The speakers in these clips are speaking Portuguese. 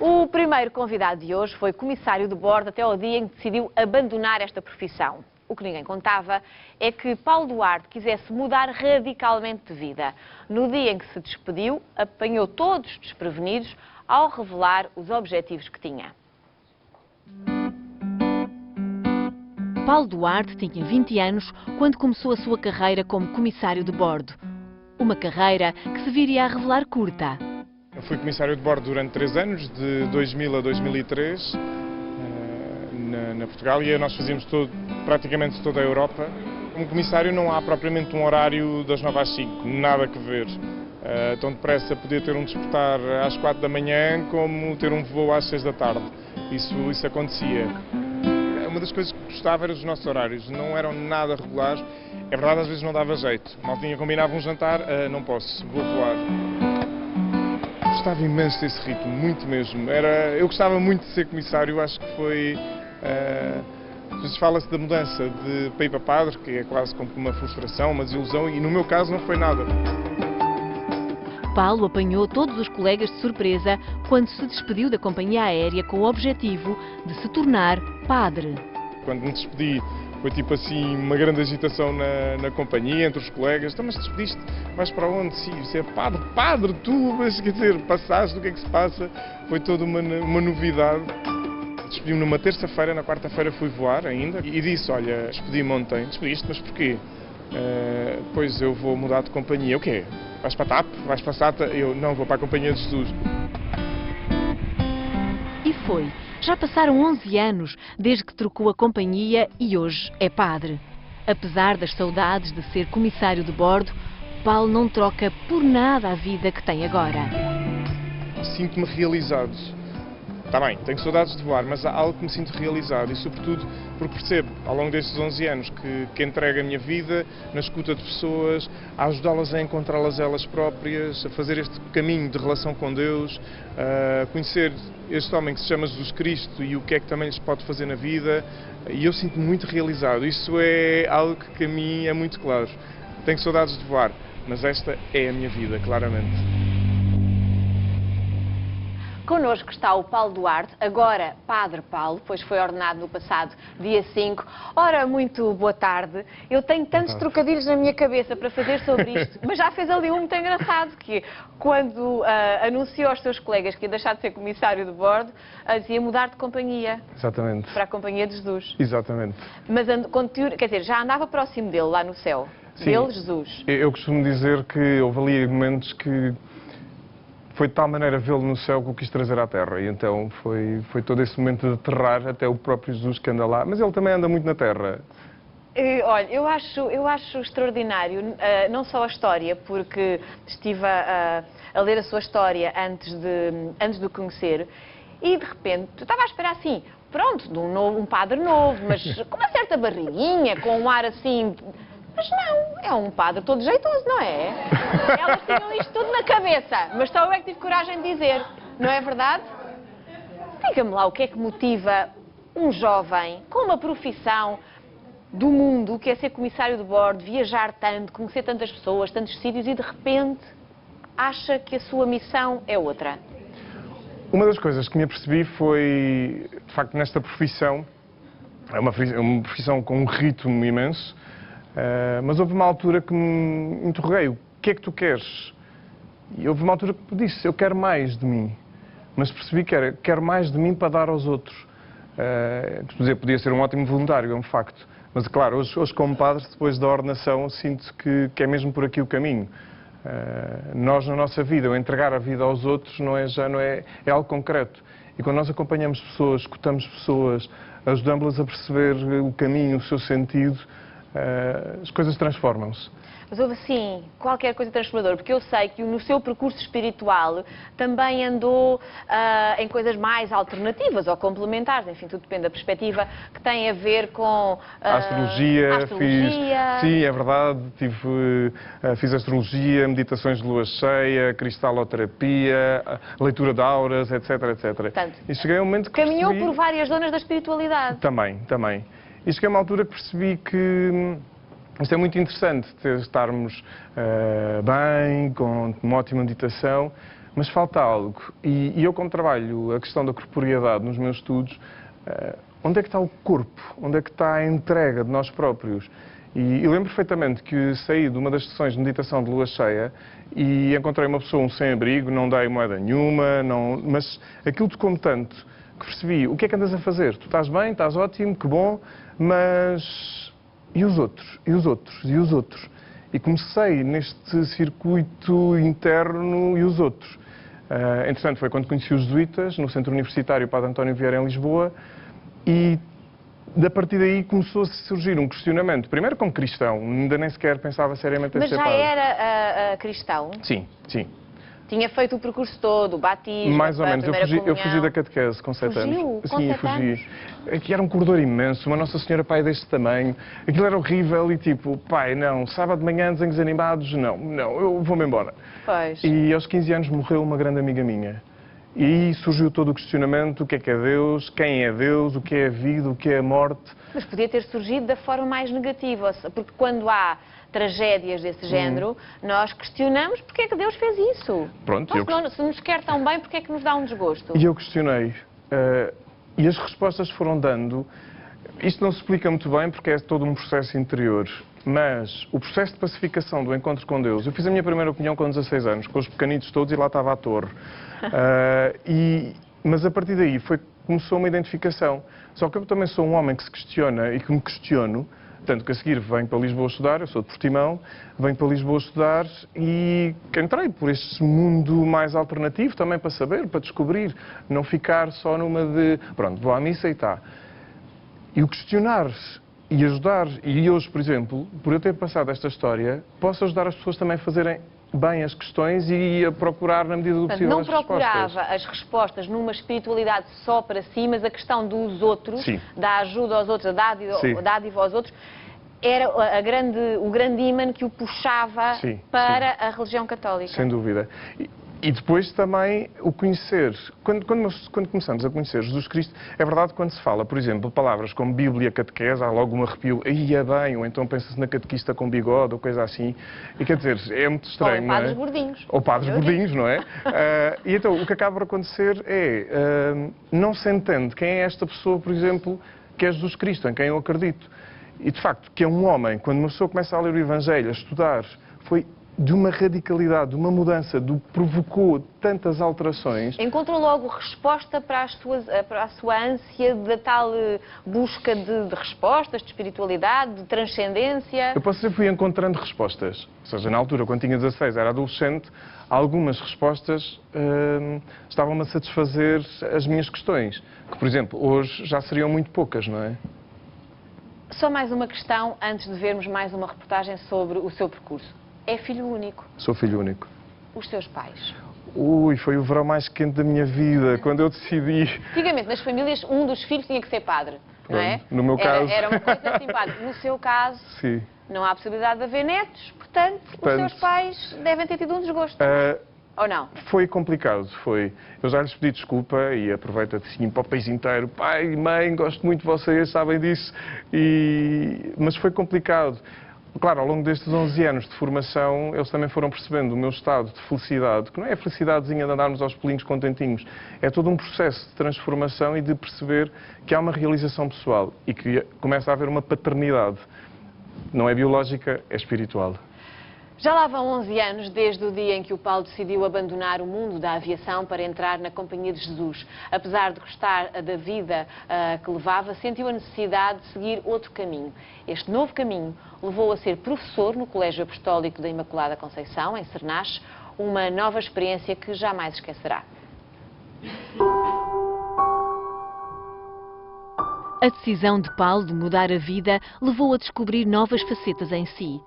O primeiro convidado de hoje foi comissário de bordo até ao dia em que decidiu abandonar esta profissão. O que ninguém contava é que Paulo Duarte quisesse mudar radicalmente de vida. No dia em que se despediu, apanhou todos desprevenidos ao revelar os objetivos que tinha. Paulo Duarte tinha 20 anos quando começou a sua carreira como comissário de bordo. Uma carreira que se viria a revelar curta. Eu fui comissário de bordo durante 3 anos, de 2000 a 2003, na Portugal, e nós fazíamos praticamente toda a Europa. Como comissário não há propriamente um horário das 9 às 5, nada que ver. Tão depressa podia ter um despertar às 4 da manhã como ter um voo às 6 da tarde. Isso acontecia. Uma das coisas que gostava era dos nossos horários, não eram nada regulares. É verdade, às vezes não dava jeito. Maltinha combinava um jantar, não posso, vou voar. Gostava imenso desse ritmo, muito mesmo. Eu gostava muito de ser comissário, acho que foi... Às vezes fala-se da mudança para ir para padre, que é quase como uma frustração, uma desilusão, e no meu caso não foi nada. Paulo apanhou todos os colegas de surpresa quando se despediu da companhia aérea com o objetivo de se tornar padre. Quando me despedi, foi tipo assim uma grande agitação na companhia, entre os colegas. Então, mas despediste, vais para onde? Sim, você é padre, padre, tu, mas quer dizer, passaste, o que é que se passa? Foi toda uma novidade. Despedi-me numa terça-feira, na quarta-feira fui voar ainda e disse, olha, despedi-me ontem. Despediste, mas porquê? Pois eu vou mudar de companhia. O quê? Vais para a TAP? Vais para a SATA? Eu não, vou para a Companhia de Jesus. E foi. Já passaram 11 anos desde que trocou a companhia e hoje é padre. Apesar das saudades de ser comissário de bordo, Paulo não troca por nada a vida que tem agora. Sinto-me realizado. Está bem, tenho saudades de voar, mas há algo que me sinto realizado e, sobretudo, porque percebo, ao longo destes 11 anos, que entrego a minha vida na escuta de pessoas, a ajudá-las a encontrá-las elas próprias, a fazer este caminho de relação com Deus, a conhecer este homem que se chama Jesus Cristo e o que é que também lhes pode fazer na vida, e eu sinto-me muito realizado. Isso é algo que a mim é muito claro. Tenho saudades de voar, mas esta é a minha vida, claramente. Connosco está o Paulo Duarte, agora Padre Paulo, pois foi ordenado no passado dia 5. Ora, muito boa tarde. Eu tenho tantos trocadilhos na minha cabeça para fazer sobre isto, mas já fez ali um muito engraçado, que quando anunciou aos seus colegas que ia deixar de ser comissário de bordo, ia mudar de companhia. Exatamente. Para a Companhia de Jesus. Exatamente. Mas, quer dizer, já andava próximo dele, lá no céu. Sim. Dele, Jesus. Eu costumo dizer que houve ali momentos que foi de tal maneira vê-lo no céu que o quis trazer à terra. E então foi todo esse momento de aterrar até o próprio Jesus que anda lá. Mas ele também anda muito na terra. Olha, eu acho extraordinário, não só a história, porque estive a ler a sua história antes de o conhecer, e de repente, eu estava a esperar assim, pronto, um padre novo, mas com uma certa barriguinha, com um ar assim... Mas não, é um padre todo jeitoso, não é? Elas tinham isto tudo na cabeça, mas só eu é que tive coragem de dizer, não é verdade? Diga-me lá o que é que motiva um jovem com uma profissão do mundo, que é ser comissário de bordo, viajar tanto, conhecer tantas pessoas, tantos sítios e de repente acha que a sua missão é outra. Uma das coisas que me apercebi foi, de facto, nesta profissão, é uma profissão com um ritmo imenso, mas houve uma altura que me interroguei, o que é que tu queres? E houve uma altura que me disse, eu quero mais de mim, mas percebi que quero mais de mim para dar aos outros. Podia ser um ótimo voluntário, é um facto, mas claro, hoje como padre, depois da ordenação, sinto que é mesmo por aqui o caminho. Nós, na nossa vida, o entregar a vida aos outros é algo concreto. E quando nós acompanhamos pessoas, escutamos pessoas, ajudamos-las a perceber o caminho, o seu sentido, as coisas transformam-se. Mas houve, sim, qualquer coisa transformadora, porque eu sei que no seu percurso espiritual também andou em coisas mais alternativas ou complementares, enfim, tudo depende da perspectiva, que tem a ver com... a astrologia. Sim, é verdade, fiz astrologia, meditações de lua cheia, cristaloterapia, leitura de auras, etc, etc. Portanto, e cheguei a um momento que caminhou percebi... por várias zonas da espiritualidade. Também. E cheguei a uma altura que percebi que isto é muito interessante, estarmos bem, com uma ótima meditação, mas falta algo. E eu, como trabalho a questão da corporeidade nos meus estudos, onde é que está o corpo? Onde é que está a entrega de nós próprios? E lembro perfeitamente que saí de uma das sessões de meditação de lua cheia e encontrei uma pessoa, um sem-abrigo, não dei moeda nenhuma, mas aquilo tocou-me tanto que percebi, o que é que andas a fazer? Tu estás bem, estás ótimo, que bom, mas e os outros? E os outros? E os outros? E comecei neste circuito interno e os outros. Entretanto, foi quando conheci os jesuítas, no Centro Universitário Padre António Vieira, em Lisboa, e a partir daí começou a surgir um questionamento. Primeiro como cristão, ainda nem sequer pensava seriamente em ser padre. Mas já era cristão? Sim, sim. Tinha feito o percurso todo, o batismo, mais ou menos. Eu fugi da catequese com 7 anos. Com Sim, 7 anos? Aqui era um corredor imenso, uma Nossa Senhora Pai deste tamanho. Aquilo era horrível e tipo, pai, não, sábado de manhã, desenhos animados, não, eu vou-me embora. Pois. E aos 15 anos morreu uma grande amiga minha. E aí surgiu todo o questionamento, o que é Deus, quem é Deus, o que é a vida, o que é a morte. Mas podia ter surgido da forma mais negativa, porque quando há tragédias desse género, nós questionamos porque é que Deus fez isso. Pronto, então, se nos quer tão bem, porque é que nos dá um desgosto? E eu questionei. E as respostas foram dando. Isto não se explica muito bem porque é todo um processo interior. Mas o processo de pacificação do encontro com Deus... Eu fiz a minha primeira comunhão com 16 anos, com os pequenitos todos, e lá estava a torre. Mas a partir daí começou uma identificação. Só que eu também sou um homem que se questiona e que me questiono. Tanto que a seguir venho para Lisboa estudar, eu sou de Portimão, venho para Lisboa estudar e entrei por este mundo mais alternativo também para saber, para descobrir, não ficar só numa de, pronto, vou à missa e está. E o questionar e ajudar, e hoje, por exemplo, por eu ter passado esta história, posso ajudar as pessoas também a fazerem bem as questões e a procurar, na medida do possível, as respostas. Não procurava as respostas numa espiritualidade só para si, mas a questão dos outros, Sim. da ajuda aos outros, da dádiva aos outros, era o grande ímã que o puxava para a religião católica. Sem dúvida. E depois também o conhecer. Quando começamos a conhecer Jesus Cristo, é verdade quando se fala, por exemplo, palavras como Bíblia, catequese, há logo um arrepio, aí é bem, ou então pensa-se na catequista com bigode, ou coisa assim. E quer dizer, é muito estranho, ou padres gordinhos. Ou padres gordinhos, não é? E então, o que acaba por acontecer é, não se entende quem é esta pessoa, por exemplo, que é Jesus Cristo, em quem eu acredito. E, de facto, que é um homem, quando uma pessoa começa a ler o Evangelho, a estudar, foi de uma radicalidade, de uma mudança, provocou tantas alterações. Encontrou logo resposta para a sua ânsia da tal busca de respostas, de espiritualidade, de transcendência? Eu posso dizer que fui encontrando respostas. Ou seja, na altura, quando tinha 16, era adolescente, algumas respostas estavam-me a satisfazer as minhas questões. Que, por exemplo, hoje já seriam muito poucas, não é? Só mais uma questão, antes de vermos mais uma reportagem sobre o seu percurso. É filho único? Sou filho único. Os seus pais? Ui, foi o verão mais quente da minha vida, quando eu decidi... Antigamente, nas famílias, um dos filhos tinha que ser padre, não é? No meu caso... Era uma coisa simpática. No seu caso, sim. Não há possibilidade de haver netos, portanto, os seus pais devem ter tido um desgosto. Ou não? Foi complicado, foi. Eu já lhes pedi desculpa e aproveito assim para o país inteiro. Pai e mãe, gosto muito de vocês, sabem disso. Mas foi complicado. Claro, ao longo destes 11 anos de formação, eles também foram percebendo o meu estado de felicidade, que não é a felicidadezinha de andarmos aos pulinhos contentinhos, é todo um processo de transformação e de perceber que há uma realização pessoal e que começa a haver uma paternidade. Não é biológica, é espiritual. Já lá vão 11 anos desde o dia em que o Paulo decidiu abandonar o mundo da aviação para entrar na Companhia de Jesus. Apesar de gostar da vida que levava, sentiu a necessidade de seguir outro caminho. Este novo caminho levou a ser professor no Colégio Apostólico da Imaculada Conceição, em Cernache, uma nova experiência que jamais esquecerá. A decisão de Paulo de mudar a vida levou a descobrir novas facetas em si.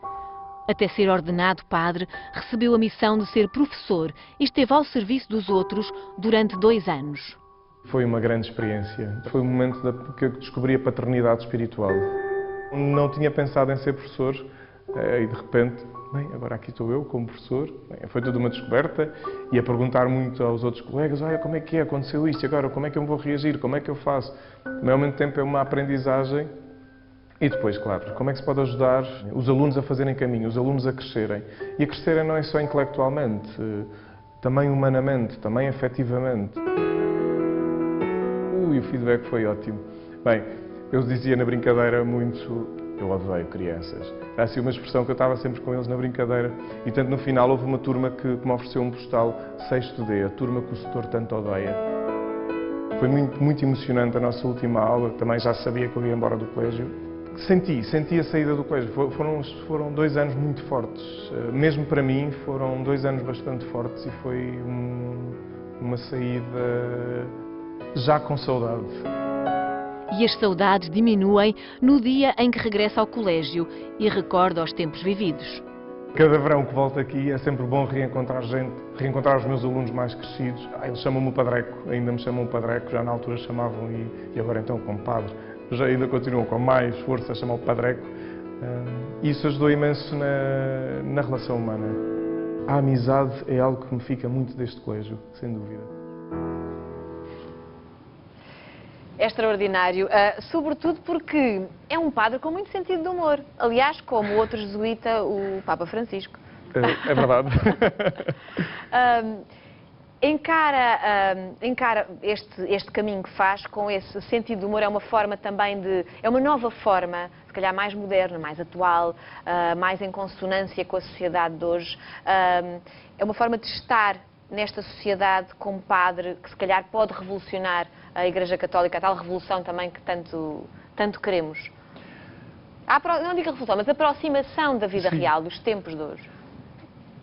Até ser ordenado padre, recebeu a missão de ser professor e esteve ao serviço dos outros durante 2 anos. Foi uma grande experiência. Foi o momento que eu descobri a paternidade espiritual. Não tinha pensado em ser professor e de repente, bem, agora aqui estou eu como professor. Bem, foi toda uma descoberta e a perguntar muito aos outros colegas, olha, como é que aconteceu isto agora, como é que eu me vou reagir, como é que eu faço? Mas ao mesmo tempo é uma aprendizagem. E depois, claro, como é que se pode ajudar os alunos a fazerem caminho, os alunos a crescerem? E a crescerem não é só intelectualmente. também humanamente, também afetivamente. O feedback foi ótimo. Bem, eu dizia na brincadeira muito, eu odeio crianças. Era assim uma expressão que eu estava sempre com eles na brincadeira. E tanto no final houve uma turma que me ofereceu um postal 6º D, a turma que o setor tanto odeia. Foi muito emocionante a nossa última aula, também já sabia que eu ia embora do colégio. Senti a saída do colégio. Foram 2 anos muito fortes. Mesmo para mim, foram 2 anos bastante fortes e foi uma saída já com saudade. E as saudades diminuem no dia em que regressa ao colégio e recorda os tempos vividos. Cada verão que volto aqui é sempre bom reencontrar gente, reencontrar os meus alunos mais crescidos. Eles chamam-me o Padreco, ainda me chamam o Padreco, já na altura chamavam e agora então como padre. Já ainda continuam com mais força a chamar o Padreco. Isso ajudou imenso na relação humana. A amizade é algo que me fica muito deste colégio, sem dúvida. É extraordinário, sobretudo porque é um padre com muito sentido de humor. Aliás, como o outro jesuíta, o Papa Francisco. É verdade. Encara este caminho que faz com esse sentido de humor. É uma forma também é uma nova forma, se calhar mais moderna, mais atual, mais em consonância com a sociedade de hoje. É uma forma de estar nesta sociedade como padre que se calhar pode revolucionar a Igreja Católica, a tal revolução também que tanto queremos. Não digo revolução, mas a aproximação da vida real, dos tempos de hoje.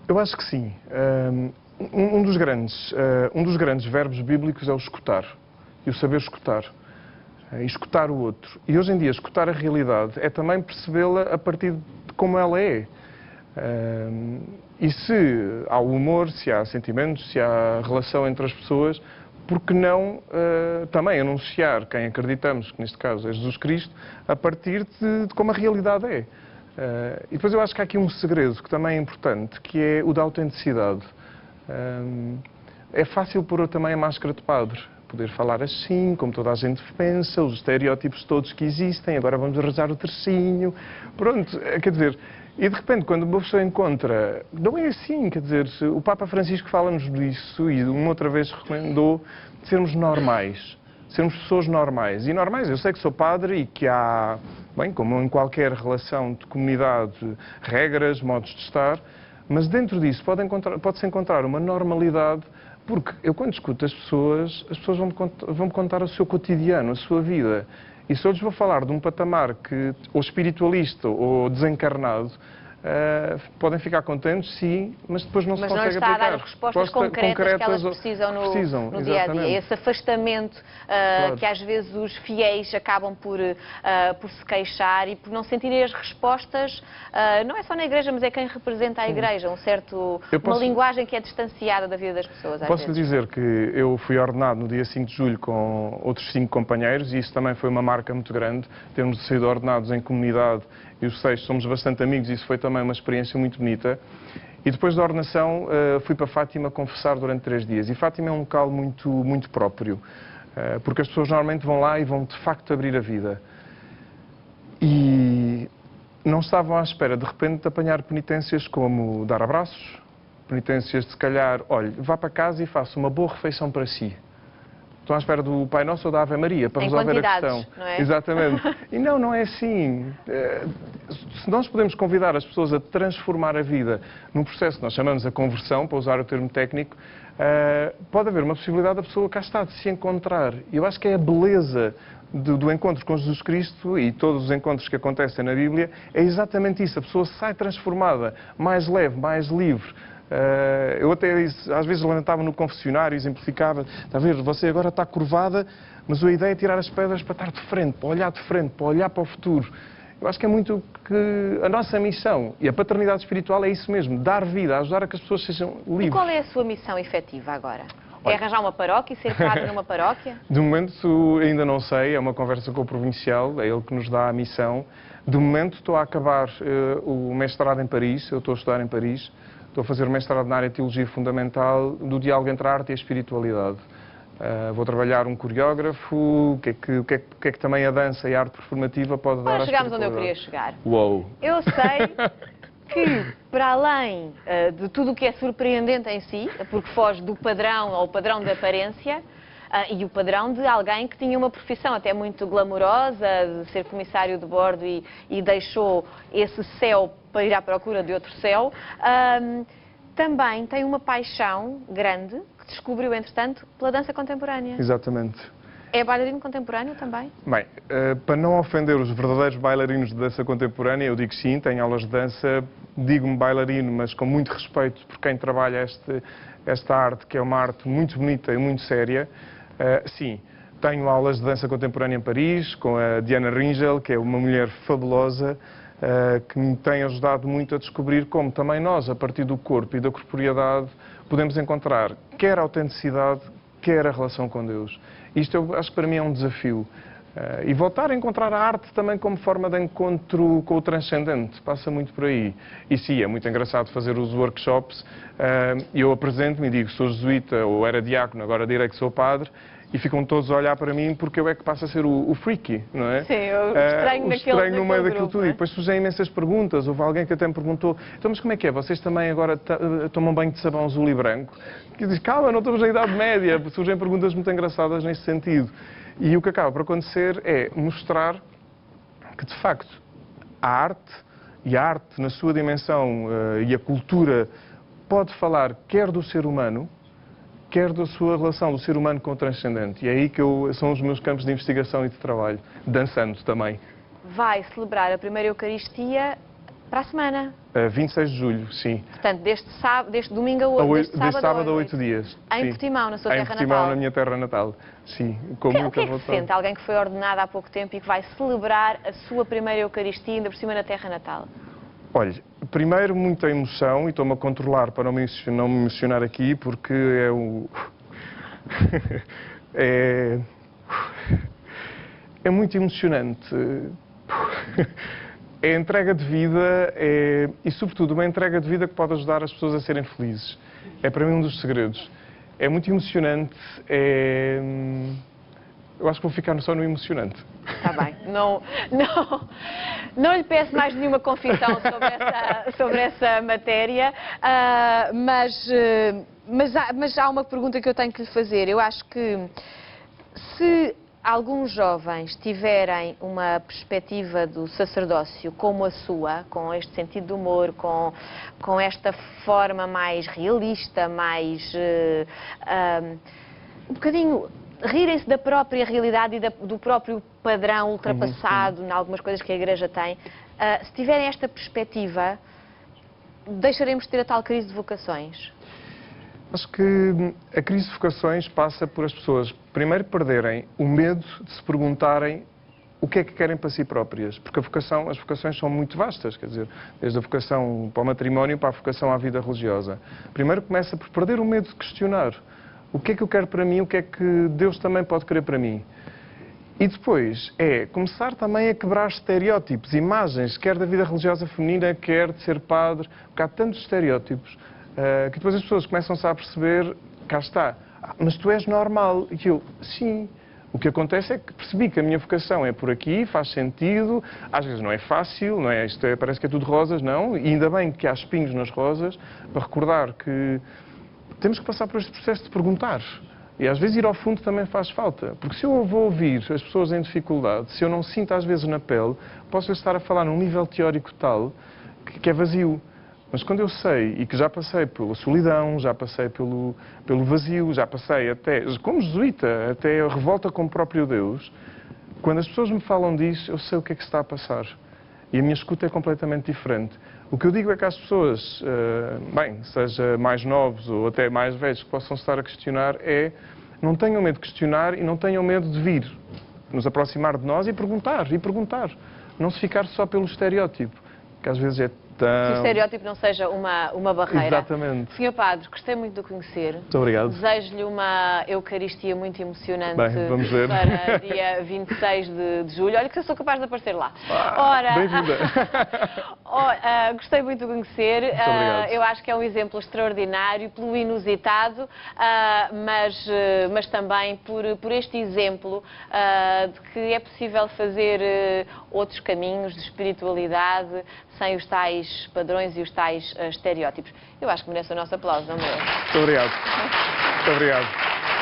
Eu acho que sim. Um dos grandes verbos bíblicos é o escutar. E o saber escutar. Escutar o outro. E hoje em dia, escutar a realidade é também percebê-la a partir de como ela é. E se há humor, se há sentimentos, se há relação entre as pessoas, por que não também anunciar quem acreditamos, que neste caso é Jesus Cristo, a partir de como a realidade é. E depois eu acho que há aqui um segredo que também é importante, que é o da autenticidade. É fácil pôr também a máscara de padre, poder falar assim, como toda a gente pensa, os estereótipos todos que existem, agora vamos rezar o tercinho, pronto, quer dizer, e de repente quando uma pessoa encontra, não é assim, quer dizer, o Papa Francisco fala-nos disso e uma outra vez recomendou sermos normais, sermos pessoas normais. E normais, eu sei que sou padre e que há, bem, como em qualquer relação de comunidade, regras, modos de estar, mas dentro disso pode-se encontrar uma normalidade, porque eu quando escuto as pessoas vão-me contar o seu cotidiano, a sua vida. E se eu lhes vou falar de um patamar que, ou espiritualista ou desencarnado, podem ficar contentes, sim, mas depois não se consegue aplicar. Mas não está a dar as respostas concretas que elas precisam no dia-a-dia. Esse afastamento claro. Que às vezes os fiéis acabam por se queixar e por não sentirem as respostas, não é só na Igreja, mas é quem representa a Igreja, uma linguagem que é distanciada da vida das pessoas. Posso lhe dizer que eu fui ordenado no dia 5 de julho com outros 5 companheiros e isso também foi uma marca muito grande, termos sido ordenados em comunidade. E os 6 somos bastante amigos, isso foi também uma experiência muito bonita. E depois da ordenação fui para Fátima confessar durante 3 dias. E Fátima é um local muito próprio, porque as pessoas normalmente vão lá e vão de facto abrir a vida. E não estavam à espera de repente de apanhar penitências como dar abraços, penitências de se calhar, olha, vá para casa e faça uma boa refeição para si. Estão à espera do Pai Nosso ou da Ave Maria para resolver a questão. Não é? Exatamente. E não é assim. Se nós podemos convidar as pessoas a transformar a vida num processo que nós chamamos a conversão, para usar o termo técnico, pode haver uma possibilidade da pessoa cá está, de se encontrar. E eu acho que é a beleza do encontro com Jesus Cristo e todos os encontros que acontecem na Bíblia, é exatamente isso. A pessoa sai transformada, mais leve, mais livre. Eu até às vezes levantava no confessionário e exemplificava, está a ver, você agora está curvada, mas a ideia é tirar as pedras para estar de frente, para olhar de frente, para olhar para o futuro. Eu acho que é muito que a nossa missão, e a paternidade espiritual é isso mesmo, dar vida, ajudar a que as pessoas sejam livres. E qual é a sua missão efetiva agora? É arranjar uma paróquia e ser padre numa paróquia? De momento ainda não sei, é uma conversa com o provincial, é ele que nos dá a missão. De momento estou a acabar o mestrado em Paris, eu estou a estudar em Paris. Estou a fazer mestrado na área de Teologia Fundamental do diálogo entre a arte e a espiritualidade. Vou trabalhar um coreógrafo, o que é que também a dança e a arte performativa pode dar à espiritualidade. Chegámos onde eu queria chegar. Uou! Eu sei que, para além de tudo o que é surpreendente em si, porque foge do padrão ao padrão de aparência, e o padrão de alguém que tinha uma profissão até muito glamourosa, de ser comissário de bordo e deixou esse céu para ir à procura de outro céu, também tem uma paixão grande que descobriu, entretanto, pela dança contemporânea. Exatamente. É bailarino contemporâneo também? Bem, para não ofender os verdadeiros bailarinos de dança contemporânea, eu digo sim, tenho aulas de dança, digo-me bailarino, mas com muito respeito por quem trabalha esta arte, que é uma arte muito bonita e muito séria. Sim, tenho aulas de dança contemporânea em Paris, com a Diana Ringel, que é uma mulher fabulosa, que me tem ajudado muito a descobrir como também nós, a partir do corpo e da corporeidade, podemos encontrar quer a autenticidade, quer a relação com Deus. Isto eu acho que para mim é um desafio. E voltar a encontrar a arte também como forma de encontro com o transcendente, passa muito por aí. E sim, é muito engraçado fazer os workshops, eu apresento-me e digo sou jesuíta ou era diácono, agora direi que sou padre, e ficam todos a olhar para mim porque eu é que passo a ser o freaky, não é? Sim, o estranho no meio daquilo tudo. É? E depois surgem imensas perguntas. Houve alguém que até me perguntou, então mas como é que é? Vocês também agora tomam banho de sabão azul e branco? E eu disse, calma, não estamos na Idade Média. Surgem perguntas muito engraçadas nesse sentido. E o que acaba por acontecer é mostrar que, de facto, a arte na sua dimensão e a cultura pode falar quer do ser humano, quer da sua relação do ser humano com o transcendente. E é aí que são os meus campos de investigação e de trabalho, dançando também. Vai celebrar a primeira Eucaristia para a semana. 26 de julho, sim. Portanto, deste domingo a hoje, deste sábado a 8 dias. Em Portimão, na sua terra natal. Em Portimão, na minha terra natal. Sim, com muita O que é que vontade. se sente alguém que foi ordenado há pouco tempo e que vai celebrar a sua primeira Eucaristia, ainda por cima na terra natal? Olha, primeiro muita emoção, e estou-me a controlar para não me emocionar aqui, porque é muito emocionante. É a entrega de vida e, sobretudo, uma entrega de vida que pode ajudar as pessoas a serem felizes. É para mim um dos segredos. É muito emocionante, eu acho que vou ficar só no emocionante. Está bem. Não lhe peço mais nenhuma confissão sobre essa matéria, mas há uma pergunta que eu tenho que lhe fazer. Eu acho que se alguns jovens tiverem uma perspectiva do sacerdócio como a sua, com este sentido de humor, com esta forma mais realista, mais um bocadinho rirem-se da própria realidade e do próprio padrão ultrapassado em algumas coisas que a Igreja tem, se tiverem esta perspectiva, deixaremos de ter a tal crise de vocações? Acho que a crise de vocações passa por as pessoas, primeiro, perderem o medo de se perguntarem o que é que querem para si próprias. Porque as vocações são muito vastas, quer dizer, desde a vocação para o matrimónio para a vocação à vida religiosa. Primeiro começa por perder o medo de questionar. O que é que eu quero para mim? O que é que Deus também pode querer para mim? E depois é começar também a quebrar estereótipos, imagens, quer da vida religiosa feminina, quer de ser padre, porque há tantos estereótipos que depois as pessoas começam-se a perceber, cá está, mas tu és normal. E eu, sim. O que acontece é que percebi que a minha vocação é por aqui, faz sentido, às vezes não é fácil, não é? Isto parece que é tudo rosas, não? E ainda bem que há espinhos nas rosas, para recordar que temos que passar por este processo de perguntar. E às vezes ir ao fundo também faz falta. Porque se eu vou ouvir as pessoas em dificuldade, se eu não sinto às vezes na pele, posso estar a falar num nível teórico tal que é vazio. Mas quando eu sei, e que já passei pela solidão, já passei pelo vazio, já passei até, como jesuíta, até a revolta com o próprio Deus, quando as pessoas me falam disso, eu sei o que é que se está a passar. E a minha escuta é completamente diferente. O que eu digo é que as pessoas, seja mais novos ou até mais velhos, que possam estar a questionar, não tenham medo de questionar e não tenham medo de vir, nos aproximar de nós e perguntar. Não se ficar só pelo estereótipo, que às vezes é tão... Que o estereótipo não seja uma barreira. Exatamente. Sr. Padre, gostei muito de o conhecer. Muito obrigado. Desejo-lhe uma Eucaristia muito emocionante. Bem, vamos ver. Para dia 26 de julho. Olha que eu sou capaz de aparecer lá. Bem-vinda. Gostei muito de conhecer. Muito obrigado. Eu acho que é um exemplo extraordinário pelo inusitado, mas também por este exemplo de que é possível fazer outros caminhos de espiritualidade sem os tais padrões e os tais estereótipos. Eu acho que merece o nosso aplauso, não merece? Muito obrigado. Muito obrigado.